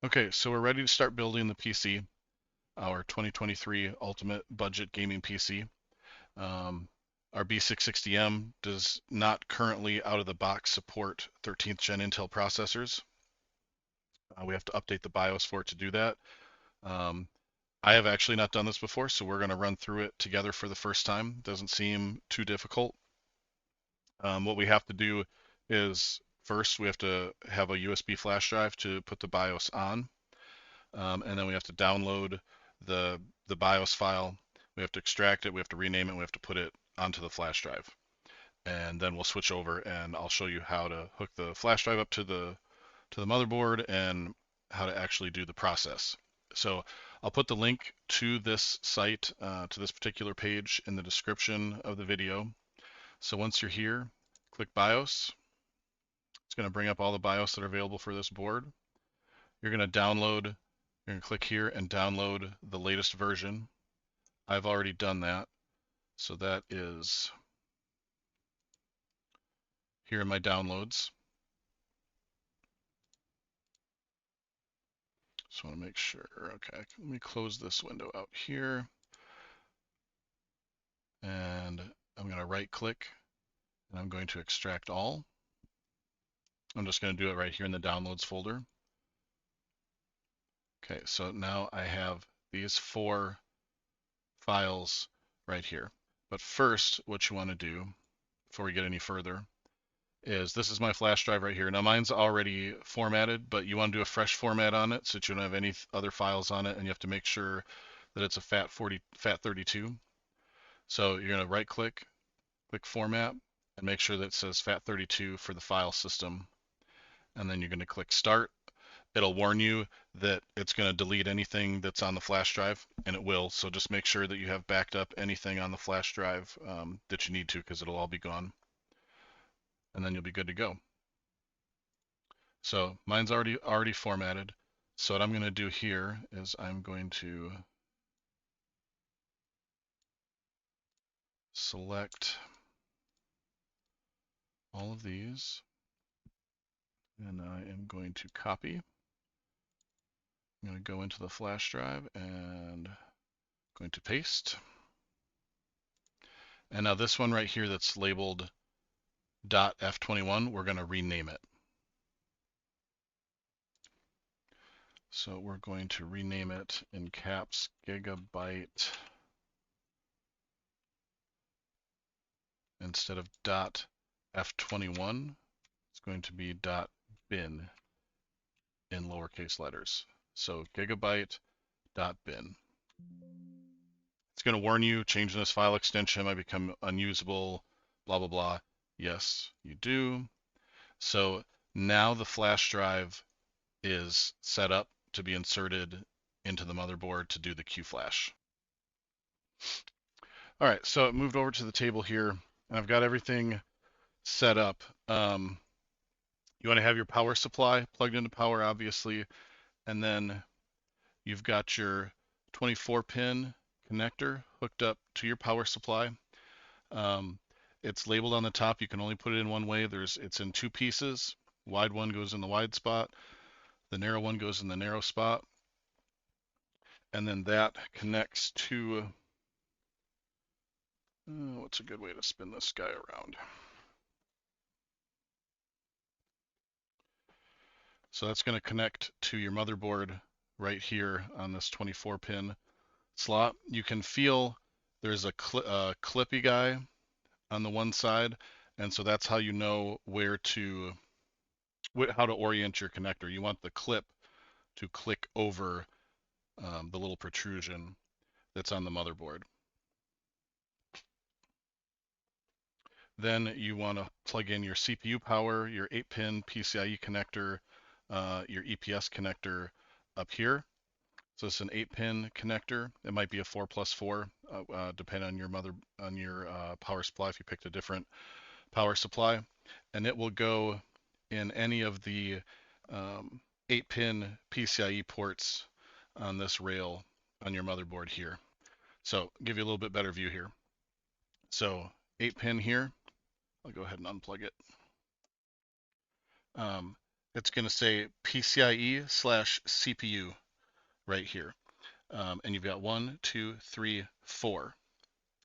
Okay, so we're ready to start building the PC, our 2023 Ultimate Budget Gaming PC. Um, our B660M does not currently out of the box support 13th gen Intel processors. We have to update the BIOS for it to do that. Um, I have actually not done this before, so we're going to run through it together for the first time. Doesn't seem too difficult. What we have to do is first we have to have a USB flash drive to put the BIOS on. And then we have to download the BIOS file. We have to extract it. We have to rename it. We have to put it onto the flash drive, and then we'll switch over, and I'll show you how to hook the flash drive up to the motherboard and how to actually do the process. So I'll put the link to this site, to this particular page in the description of the video. So once you're here, click BIOS. It's going to bring up all the BIOS that are available for this board. You're going to download, you're going to click here and download the latest version. I've already done that. So that is here in my downloads. Just want to make sure. Okay, let me close this window out here. And I'm going to right click and I'm going to extract all. I'm just going to do it right here in the downloads folder. Okay, so now I have these 4 files right here. But first, what you want to do before we get any further is this is my flash drive right here. Now mine's already formatted, but you want to do a fresh format on it so that you don't have any other files on it, and you have to make sure that it's a FAT32. So you're going to right click, click format, and make sure that it says FAT32 for the file system. And then you're going to click start. It'll warn you that it's going to delete anything that's on the flash drive, and it will. So just make sure that you have backed up anything on the flash drive that you need to, because it'll all be gone. And then you'll be good to go. So mine's already formatted. So what I'm going to do here is I'm going to select all of these, and I am going to copy. I'm going to go into the flash drive and going to paste. And now this one right here that's labeled .f21, we're going to rename it. So we're going to rename it in caps Gigabyte instead of .f21. It's going to be .bin in lowercase letters. So Gigabyte.bin. It's going to warn you, changing this file extension might become unusable, blah, blah, blah. Yes, you do. So now the flash drive is set up to be inserted into the motherboard to do the QFlash. All right, so it moved over to the table here, and I've got everything set up. You want to have your power supply plugged into power, obviously, and then you've got your 24-pin connector hooked up to your power supply. It's labeled on the top. You can only put it in one way. It's in 2 pieces. Wide one goes in the wide spot. The narrow one goes in the narrow spot. And then that connects to, what's a good way to spin this guy around? So that's going to connect to your motherboard right here on this 24-pin slot. You can feel there's a clippy guy on the one side, and so that's how you know how to orient your connector. You want the clip to click over the little protrusion that's on the motherboard. Then you want to plug in your CPU power, your 8-pin PCIe connector, your EPS connector up here. So it's an 8-pin connector. It might be a 4+4, depending on your power supply. If you picked a different power supply, and it will go in any of the 8-pin PCIe ports on this rail on your motherboard here. So give you a little bit better view here. So 8-pin here, I'll go ahead and unplug it. It's going to say PCIe/CPU right here. And you've got 1, 2, 3, 4.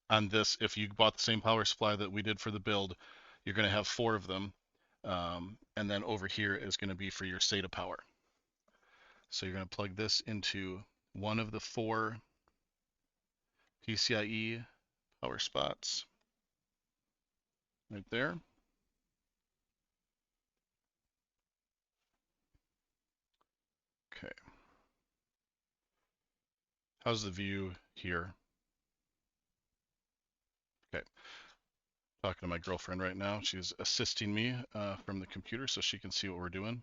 On this, if you bought the same power supply that we did for the build, you're going to have 4 of them. And then over here is going to be for your SATA power. So you're going to plug this into one of the 4 PCIe power spots right there. Okay. How's the view here? Okay. Talking to my girlfriend right now. She's assisting me from the computer so she can see what we're doing.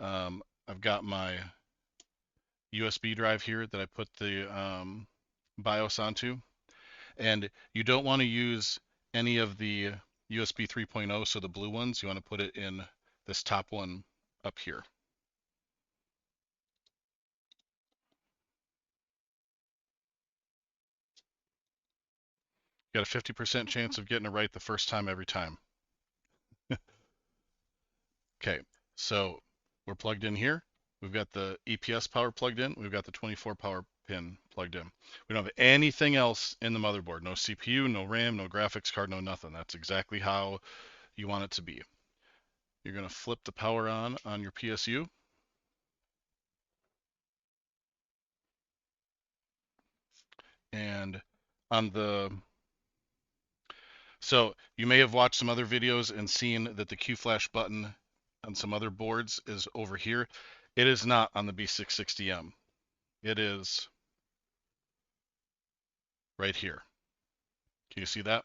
I've got my USB drive here that I put the BIOS onto. And you don't want to use any of the USB 3.0, so the blue ones. You want to put it in this top one up here. You got a 50% chance of getting it right the first time every time. Okay, so we're plugged in here. We've got the EPS power plugged in. We've got the 24 power pin plugged in. We don't have anything else in the motherboard. No CPU, no RAM, no graphics card, no nothing. That's exactly how you want it to be. You're going to flip the power on your PSU. And on the, so you may have watched some other videos and seen that the Q flash button on some other boards is over here. It is not on the B660M. It is right here. Can you see that?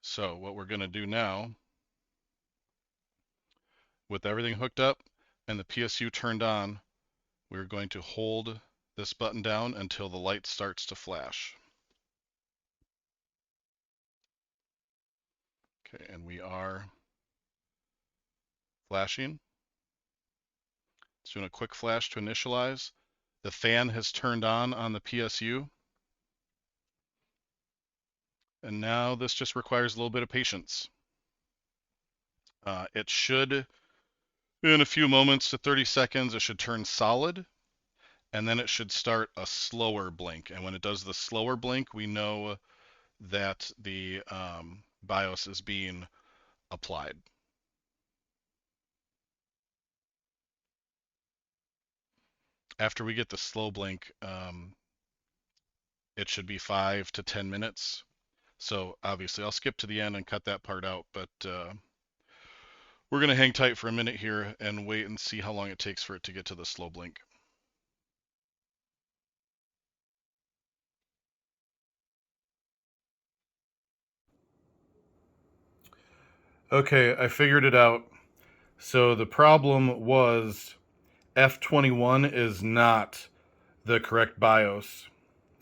So what we're going to do now, with everything hooked up and the PSU turned on, we're going to hold this button down until the light starts to flash. Okay, and we are flashing. It's doing a quick flash to initialize. The fan has turned on the PSU. And now this just requires a little bit of patience. It should, in a few moments to 30 seconds, it should turn solid. And then it should start a slower blink. And when it does the slower blink, we know that the BIOS is being applied. After we get the slow blink, it should be 5 to 10 minutes. So obviously I'll skip to the end and cut that part out, but we're going to hang tight for a minute here and wait and see how long it takes for it to get to the slow blink. Okay, I figured it out. So the problem was F21 is not the correct BIOS.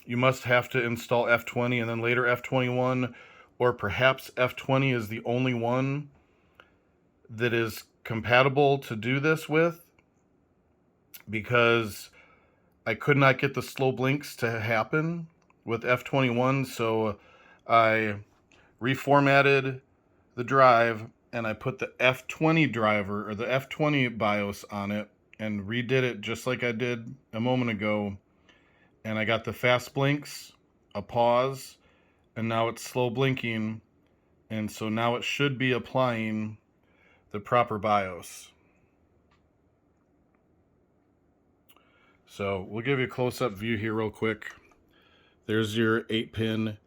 You must have to install F20 and then later F21, or perhaps F20 is the only one that is compatible to do this with, because I could not get the slow blinks to happen with F21, so I reformatted the drive and I put the F20 driver or the F20 BIOS on it and redid it just like I did a moment ago. And I got the fast blinks, a pause, and now it's slow blinking. And so now it should be applying the proper BIOS. So we'll give you a close-up view here real quick. There's your 8-pin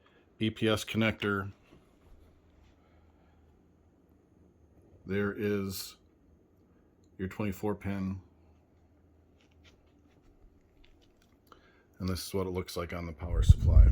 EPS connector. There is your 24-pin. And this is what it looks like on the power supply.